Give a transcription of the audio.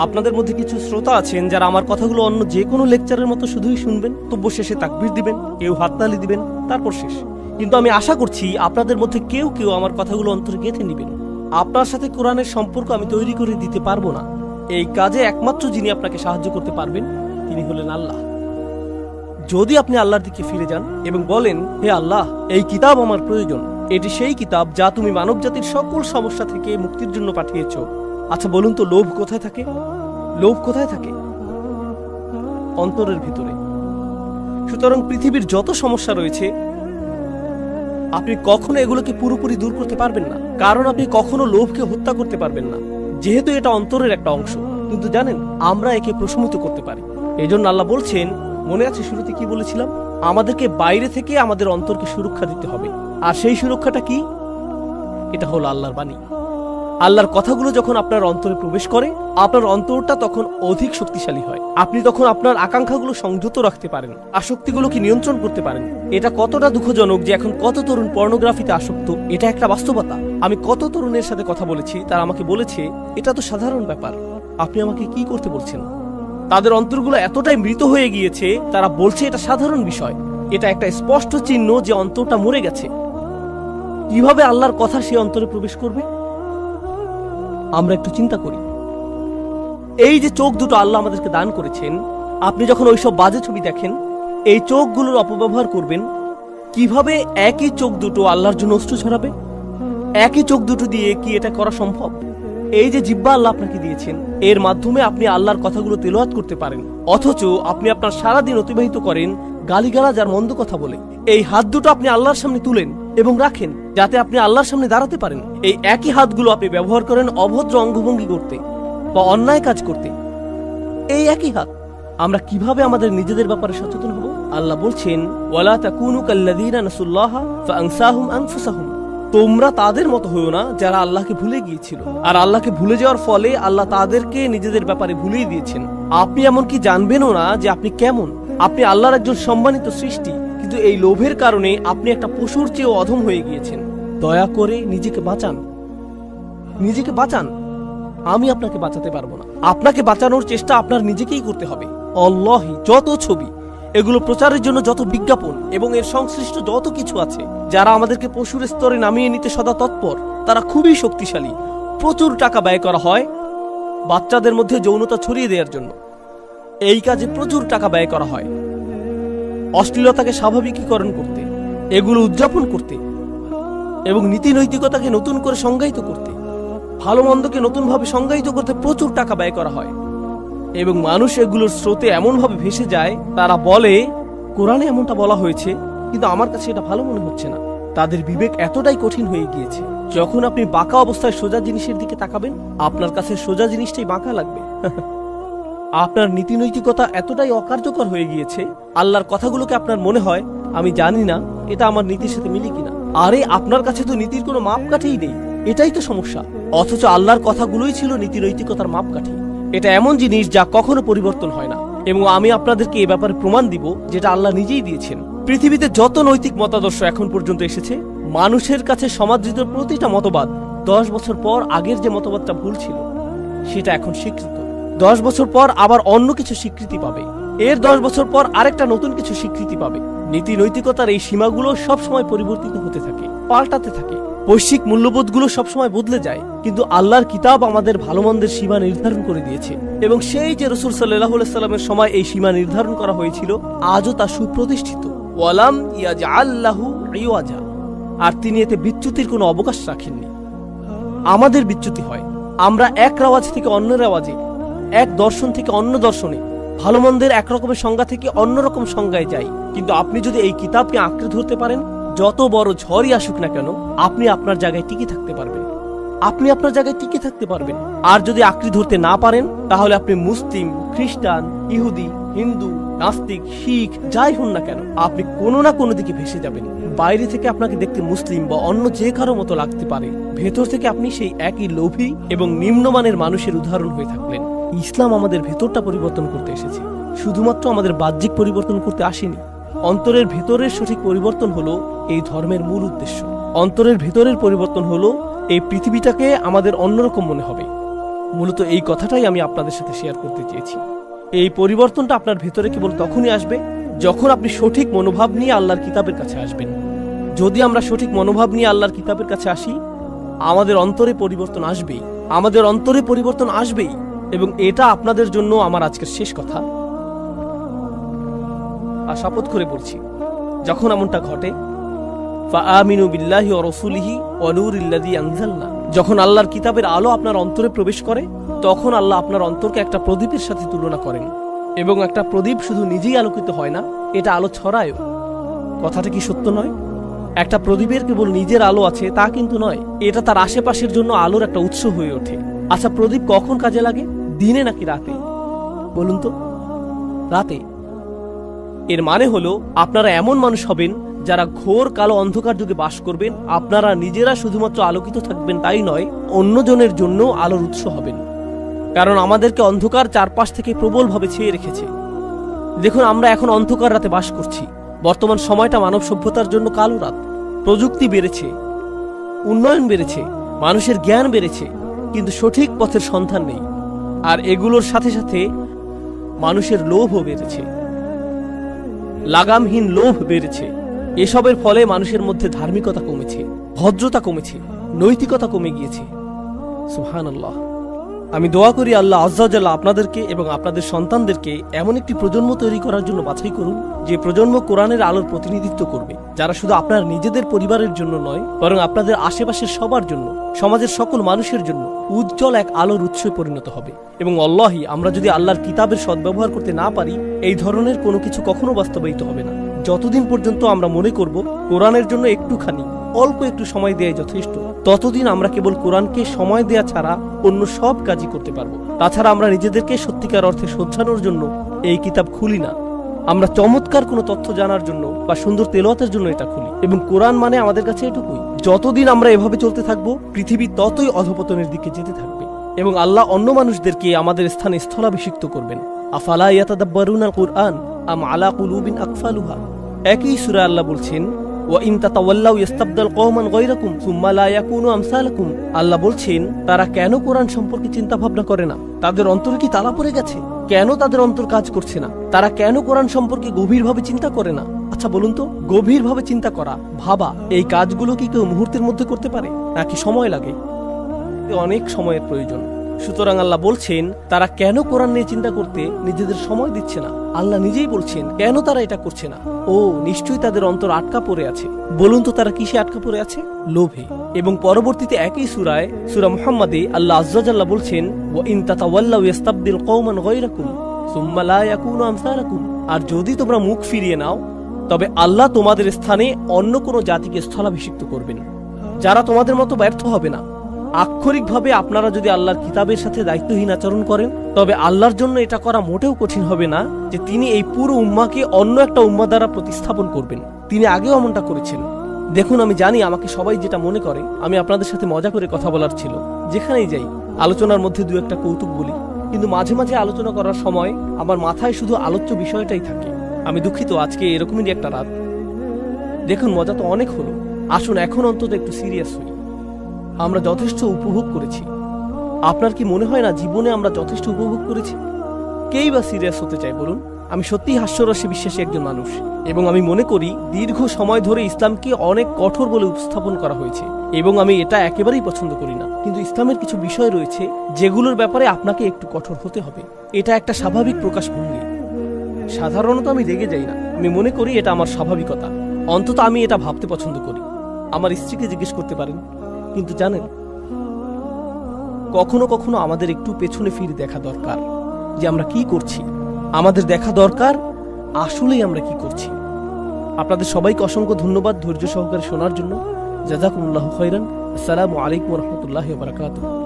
আপনাদের মধ্যে কিছু শ্রোতা আছেন যারা আমার কথাগুলো অন্য যে কোনো লেকচারের মতো শুধুই শুনবেন, তব্য শেষে তাকবীর দিবেন, কেউ হাততালি দিবেন, তারপর শেষ। কিন্তু আমি আশা করছি আপনাদের মধ্যে কেউ কেউ আমার কথাগুলো অন্তরে গেঁথে নেবেন। আপনার সাথে কোরআনের সম্পর্ক আমি তৈরি করে দিতে পারবো না। এই কাজে একমাত্র যিনি আপনাকে সাহায্য করতে পারবেন তিনি হলেন আল্লাহ। যদি আপনি আল্লাহর দিকে ফিরে যান এবং বলেন, হে আল্লাহ, এই কিতাব আমার প্রয়োজন, এটি সেই কিতাব যা তুমি মানব জাতির সকল সমস্যা থেকে মুক্তির জন্য পাঠিয়েছ। আচ্ছা বলুন তো, লোভ কোথায় থাকে? লোভ কোথায় থাকে? অন্তরের ভিতরে। সুতরাং পৃথিবীর যত সমস্যা রয়েছে আপনি কখনো এগুলোকে পুরোপুরি দূর করতে পারবেন না, কারণ আপনি কখনো লোভকে হত্যা করতে পারবেন না, যেহেতু এটা অন্তরের একটা অংশ। কিন্তু জানেন, আমরা একে প্রশমিত করতে পারি। এই জন্য আল্লাহ বলছেন, মনে আছে শুরুতে কি বলেছিলাম? আমাদেরকে বাইরে থেকে আমাদের অন্তরকে সুরক্ষা দিতে হবে। আর সেই সুরক্ষাটা কি? এটা হলো আল্লাহর বাণী। আল্লাহর কথাগুলো যখন আপনার অন্তরে প্রবেশ করে, আপনার অন্তরটা তখন অধিক শক্তিশালী হয়। আপনি তখন আপনার আকাঙ্ক্ষাগুলো সংযত রাখতে পারেন, আসক্তিগুলোকে নিয়ন্ত্রণ করতে পারেন। এটা কতটা দুঃখজনক যে এখন কত তরুণ পর্নোগ্রাফিতে আসক্ত। এটা একটা বাস্তবতা। আমি কত তরুণের সাথে কথা বলেছি, তারা আমাকে বলেছে এটা তো সাধারণ ব্যাপার, আপনি আমাকে কি করতে বলছেন? তাদের অন্তরগুলো এতটাই মৃত হয়ে গিয়েছে, তারা বলছে এটা সাধারণ বিষয়। এটা একটা স্পষ্ট চিহ্ন যে অন্তরটা মরে গেছে। কিভাবে আল্লাহর কথা সে অন্তরে প্রবেশ করবে? আমরা একটু চিন্তা করি। এই যে চোখ দুটো আল্লাহ আমাদেরকে দান করেছেন, আপনি যখন ওইসব বাজে ছবি দেখেন, এই চোখগুলোর অপব্যবহার করবেন, কিভাবে একই চোখ দুটো আল্লাহর জন্য অশ্রু ছড়াবে? একই চোখ দুটো দিয়ে কি এটা করা সম্ভব? এই যে জিহ্বা আল্লাহ আপনাকে দিয়েছেন, এর মাধ্যমে আপনি আল্লাহর কথাগুলো তেলাওয়াত করতে পারেন, অথচ আপনি আপনার সারাদিন অতিবাহিত করেন গালিগালাজ আর মন্দ কথা বলে। এই হাত দুটো আপনি আল্লাহর সামনে তুলেন এবং রাখেন, যাতে আপনি আল্লাহর সামনে দাঁড়াতে পারেন। এই একই হাতগুলো আপনি ব্যবহার করেন অভদ্র অঙ্গভঙ্গি করতে বা অন্যায় কাজ করতে। এই একই হাত। আমরা কিভাবে আমাদের নিজেদের ব্যাপারে সচেতন হব? আল্লাহ বলছেন, ওয়ালা তাকুনু কাল্লাযীনা নাসুল্লাহা ফাআনসাহুম আনফুসাহুম। তোমরা তাদের মতো হইও না যারা আল্লাহকে ভুলে গিয়েছিল, আর আল্লাহকে ভুলে যাওয়ার ফলে আল্লাহ তাদেরকে নিজেদের ব্যাপারে ভুলিয়ে দিয়েছেন। আপনি এমনকি জানবেনও না যে আপনি কেমন। আপনি আল্লাহর একজন সম্মানিত সৃষ্টি, কিন্তু এই লোভের কারণে আপনি একটা পশুর চেয়েও অধম হয়ে গিয়েছেন। দয়া করে নিজেকে বাঁচান, নিজেকে বাঁচান। আমি আপনাকে বাঁচাতে পারবো না। আপনাকে বাঁচানোর চেষ্টা আপনার নিজেকেই করতে হবে। আল্লাহি, যত ছবি, এগুলো প্রচারের জন্য যত বিজ্ঞাপন এবং এর সংশ্লিষ্ট যত কিছু আছে, যারা আমাদেরকে পশুর স্তরে নামিয়ে নিতে সদা তৎপর, তারা খুবই শক্তিশালী। প্রচুর টাকা ব্যয় করা হয় বাচ্চাদের মধ্যে যৌনতা ছড়িয়ে দেওয়ার জন্য। এই কাজে প্রচুর টাকা ব্যয় করা হয় অশ্লীলতাকে স্বাভাবিকীকরণ করতে, এগুলো উদযাপন করতে এবং নীতি নৈতিকতাকে নতুন করে সংজ্ঞায়িত করতে, ভালো মন্দকে নতুনভাবে সংজ্ঞায়িত করতে প্রচুর টাকা ব্যয় করা হয়। এবং মানুষ এগুলোর স্রোতে এমনভাবে ভেসে যায়, তারা বলে কোরআনে এমনটা বলা হয়েছে, কিন্তু আমার কাছে এটা ভালো মনে হচ্ছে না। তাদের বিবেক এতটাই কঠিন হয়ে গিয়েছে, যখন আপনি বাঁকা অবস্থায় সোজা জিনিসের দিকে তাকাবেন, আপনার কাছে সোজা জিনিসটাই বাঁকা লাগবে। আপনার নীতি নৈতিকতা এতটাই অকার্যকর হয়ে গিয়েছে, আল্লাহর কথাগুলোকে আপনার মনে হয় আমি জানি না এটা আমার নীতির সাথে মিলে কিনা। আরে আপনার কাছে তো নীতির কোনো মাপকাঠিই নেই, এটাই তো সমস্যা। অথচ আল্লাহর কথাগুলোই ছিল নীতি নৈতিকতার মাপকাঠি। এটা এমন জিনিস যা কখনো পরিবর্তন হয় না, এবং আমি আপনাদেরকে এই ব্যাপারে প্রমাণ দিব যেটা আল্লাহ নিজেই দিয়েছেন। পৃথিবীতে যত নৈতিক মতাদর্শ এখন পর্যন্ত এসেছে, মানুষের কাছে সমাদৃত প্রতিটা মতবাদ 10 বছর পর আগের যে মতবাদটা ভুল ছিল সেটা এখন স্বীকৃত। 10 বছর পর আবার অন্য কিছু স্বীকৃতি পাবে, এর 10 বছর পর আরেকটা নতুন কিছু স্বীকৃতি পাবে। নীতি নৈতিকতার এই সীমাগুলো সবসময় পরিবর্তিত হতে থাকে, পাল্টাতে থাকে। বৈশ্বিক মূল্যবোধগুলো সবসময় বদলে যায়, কিন্তু আল্লাহর কিতাব আমাদের ভালো মন্দের সীমা নির্ধারণ করে দিয়েছে, এবং সেই যে রাসূল সাল্লাল্লাহু আলাইহি সাল্লামের সময় এই সীমা নির্ধারণ করা হয়েছিল, আজও তা সুপ্রতিষ্ঠিত। ওয়ালাম ইয়াজআল লাহু ইওয়াজা। আর তিনি এতে বিচ্যুতির কোনো অবকাশ রাখেননি। আমাদের বিচ্যুতি হয়, আমরা এক রেওয়াজ থেকে অন্য রেওয়াজে, এক দর্শন থেকে অন্য দর্শনে, ভালো মন্দের একরকমের সংজ্ঞা থেকে অন্যরকম সংজ্ঞায় যাই। কিন্তু আপনি যদি এই কিতাবকে আঁকড়ে ধরতে পারেন, যত বড় ঝড়ই আসুক না কেন, আপনি আপনার জায়গায় টিকে থাকতে পারবেন। আপনি আপনার জায়গায় টিকে থাকতে পারবেন। আর যদি আঁকড়ে ধরতে না পারেন, তাহলে আপনি মুসলিম, খ্রিস্টান, ইহুদি, হিন্দু, নাস্তিক, শিখ, যাই হন না কেন, আপনি কোনো না কোনো দিকে ভেসে যাবেন। বাইরে থেকে আপনাকে দেখতে মুসলিম বা অন্য যে কারো মতো লাগতে পারে, ভেতর থেকে আপনি সেই একই লোভী এবং নিম্নমানের মানুষের উদাহরণ হয়ে থাকলেন। ইসলাম আমাদের ভেতরটা পরিবর্তন করতে এসেছে, শুধুমাত্র আমাদের বাহ্যিক পরিবর্তন করতে আসেনি। অন্তরের ভেতরের সঠিক পরিবর্তন হলো এই ধর্মের মূল উদ্দেশ্য। অন্তরের ভেতরের পরিবর্তন হলো এই পৃথিবীটাকে আমাদের অন্যরকম মনে হবে, মূলত এই কথাটাই আমি আপনাদের সাথে শেয়ার করতে চেয়েছি। এই পরিবর্তনটা আপনার ভেতরে কেবল তখনই আসবে যখন আপনি সঠিক মনোভাব নিয়ে আল্লাহর কিতাবের কাছে আসবেন। যদি আমরা সঠিক মনোভাব নিয়ে আল্লাহর কিতাবের কাছে আসি, আমাদের অন্তরে পরিবর্তন আসবেই, আমাদের অন্তরে পরিবর্তন আসবেই। এবং এটা আপনাদের জন্য আমার আজকের শেষ কথা, আর শপথ করে বলছি, যখন এমনটা ঘটে, ফাআমিনু বিল্লাহি ওয়া রাসূলিহি ওয়া নূরিল্লাযী আনজালনা, যখন আল্লাহর কিতাবের আলো আপনার অন্তরে প্রবেশ করে, তখন আল্লাহ আপনার অন্তরকে একটা প্রদীপের সাথে তুলনা করেন। এবং একটা প্রদীপ শুধু নিজেই আলোকিত হয় না, এটা আলো ছড়ায়ও। কথাটা কি সত্য নয়? একটা প্রদীপের কেবল নিজের আলো আছে তা কিন্তু নয়, এটা তার আশেপাশের জন্য আলোর একটা উৎস হয়ে ওঠে। আচ্ছা, প্রদীপ কখন কাজে লাগে, দিনে নাকি রাতে? বলুন তো। রাতে। এর মানে হলো আপনারা এমন মানুষ হবেন যারা ঘোর কালো অন্ধকার যুগে বাস করবেন। আপনারা নিজেরা শুধুমাত্র আলোকিত থাকবেন তাই নয়, অন্যজনের জন্য আলোর উৎস হবেন। কারণ আমাদেরকে অন্ধকার চারপাশ থেকে প্রবলভাবে ছেয়ে রেখেছে। দেখুন, আমরা এখন অন্ধকার রাতে বাস করছি। বর্তমান সময়টা মানব সভ্যতার জন্য কালো রাত। প্রযুক্তি বেড়েছে, উন্নয়ন বেড়েছে, মানুষের জ্ঞান বেড়েছে, কিন্তু সঠিক পথের সন্ধান নেই। আর এগুলোর সাথে সাথে মানুষের লোভও বেড়েছে, লাগামহীন লোভ বেড়েছে। এসবের ফলে মানুষের মধ্যে ধার্মিকতা কমেছে, ভদ্রতা কমেছে, নৈতিকতা কমে গিয়েছে। সুবহানাল্লাহ। আমি দোয়া করি আল্লাহ আজ্জা ওয়া জাল্লা আপনাদেরকে এবং আপনাদের সন্তানদেরকে এমন একটি প্রজন্ম তৈরি করার জন্য বাছাই করুন, যে প্রজন্ম কোরআনের আলোর প্রতিনিধিত্ব করবে, যারা শুধু আপনার নিজেদের পরিবারের জন্য নয়, বরং আপনাদের আশেপাশের সবার জন্য, সমাজের সকল মানুষের জন্য উজ্জ্বল এক আলোর উৎসে পরিণত হবে। এবং আল্লাহি, আমরা যদি আল্লাহর কিতাবের সদ্ব্যবহার করতে না পারি, এই ধরনের কোনো কিছু কখনো বাস্তবায়িত হবে না। যতদিন পর্যন্ত আমরা মনে করব কোরআনের জন্য একটুখানি, অল্প একটু সময় দেওয়াই যথেষ্ট, ততদিন আমরা কেবল কোরআনকে সময় দেয়া ছাড়া অন্য সব কাজই করতে পারবো। তাছাড়া আমরা নিজেদেরকে সত্যিকার অর্থে শোধরানোর জন্য এই কিতাব খুলি না। আমরা চমৎকার কোনো তথ্য জানার জন্য বা সুন্দর তেলাওয়াতের জন্য এটা খুলি। এবং কোরআন মানে আমাদের কাছে এটুকুই। যতদিন আমরা এভাবে চলতে থাকবো, পৃথিবী ততই অধপতনের দিকে যেতে থাকবে এবং আল্লাহ অন্য মানুষদেরকে আমাদের স্থানে স্থলাভিষিক্ত করবেন। আফালা ইয়াতাদাব্বারুনাল কুরআন আম আলা কুলুবিন আকফালুহা। একই সূরা আল্লাহ বলছেন, ওয়া ইন তাতাওয়াল্লাউ ইস্তাবদাল কওমান গায়রাকুম সুম্মা লা ইয়াকুনু আমসালাকুম। আল্লাহ বলছেন, তারা কেন কোরআন সম্পর্কে চিন্তা ভাবনা করে না? তাদের অন্তরে কি তালা পড়ে গেছে? কেন তাদের অন্তর কাজ করছে না? তারা কেন কোরআন সম্পর্কে গভীরভাবে চিন্তা করে না? আচ্ছা বলুন তো, গভীরভাবে চিন্তা করা, ভাবা, এই কাজগুলো কি কেউ মুহূর্তের মধ্যে করতে পারে, নাকি সময় লাগে? অনেক সময়ের প্রয়োজন। সুতরাং আল্লাহ বলছেন, তারা কেন কোরআন নিয়ে চিন্তা করতে নিজেদের সময় দিচ্ছে না? আল্লাহ নিজেই বলছেন কেন তারা এটা করছে না। ও, নিশ্চয়ই তাদের অন্তর আটকা পড়ে আছে। বলুন তো, তারা কিসে আটকা পড়ে আছে? লোভে। এবং পরবর্তীতে একই সূরায়, সূরা মুহাম্মাদে আল্লাহ আজ্জা ওয়া জাল্লা বলছেন, ওয়া ইন তাতাওয়াল্লাউ ইস্তাবদিল কওমান গায়রাকুম সুম্মা লা ইয়াকুনু আমসালাকুম। আর যদি তোমরা মুখ ফিরিয়ে নাও, তবে আল্লাহ তোমাদের স্থানে অন্য কোনো জাতিকে স্থলাভিষিক্ত করবেন, যারা তোমাদের মতো ব্যর্থ হবে না। আক্ষরিকভাবে আপনারা যদি আল্লাহর কিতাবের সাথে দায়িত্বহীন আচরণ করেন, তবে আল্লাহর জন্য এটা করা মোটেও কঠিন হবে না যে তিনি এই পুরো উম্মাহকে অন্য একটা উম্মাহ দ্বারা প্রতিস্থাপন করবেন। তিনি আগেও এমনটা করেছেন। দেখুন, আমি জানি আমাকে সবাই যেটা মনে করে, আমি আপনাদের সাথে মজা করে কথা বলার ছিল। যেখানেই যাই আলোচনার মধ্যে দু একটা কৌতুক বলি, কিন্তু মাঝে মাঝে আলোচনা করার সময় আমার মাথায় শুধু আলোচ্য বিষয়টাই থাকে। আমি দুঃখিত, আজকে এরকমই একটা রাত। দেখুন, মজা তো অনেক হলো, আসুন এখন অন্তত একটু সিরিয়াস হই। আমরা যথেষ্ট উপভোগ করেছি। আপনার কি মনে হয় না জীবনে আমরা যথেষ্ট উপভোগ করেছি? কেই বা সিরিয়াস হতে চাই বলুন? আমি সত্যিই হাস্যরসে বিশ্বাসী একজন মানুষ, এবং আমি মনে করি দীর্ঘ সময় ধরে ইসলামকে অনেক কঠোর বলে উপস্থাপন করা হয়েছে, এবং আমি এটা একেবারেই পছন্দ করি না। কিন্তু ইসলামের কিছু বিষয় রয়েছে যেগুলোর ব্যাপারে আপনাকে একটু কঠোর হতে হবে। এটা একটা স্বাভাবিক প্রকাশভঙ্গি। সাধারণত আমি রেগে যাই না, আমি মনে করি এটা আমার স্বাভাবিকতা। অন্তত আমি এটা ভাবতে পছন্দ করি। আমার স্ত্রীকে জিজ্ঞেস করতে পারেন। কিন্তু জানেন, কখনো কখনো আমাদের একটু পেছনে ফিরে দেখা দরকার যে আমরা কি করছি। আমাদের দেখা দরকার আসলেই আমরা কি করছি। আপনাদের সবাইকে অসংখ্য ধন্যবাদ ধৈর্য সহকারে শোনার জন্য। জাযাকুমুল্লাহু খাইরান। আসসালামু আলাইকুম ওয়া রাহমাতুল্লাহি ওয়া বারাকাতুহু।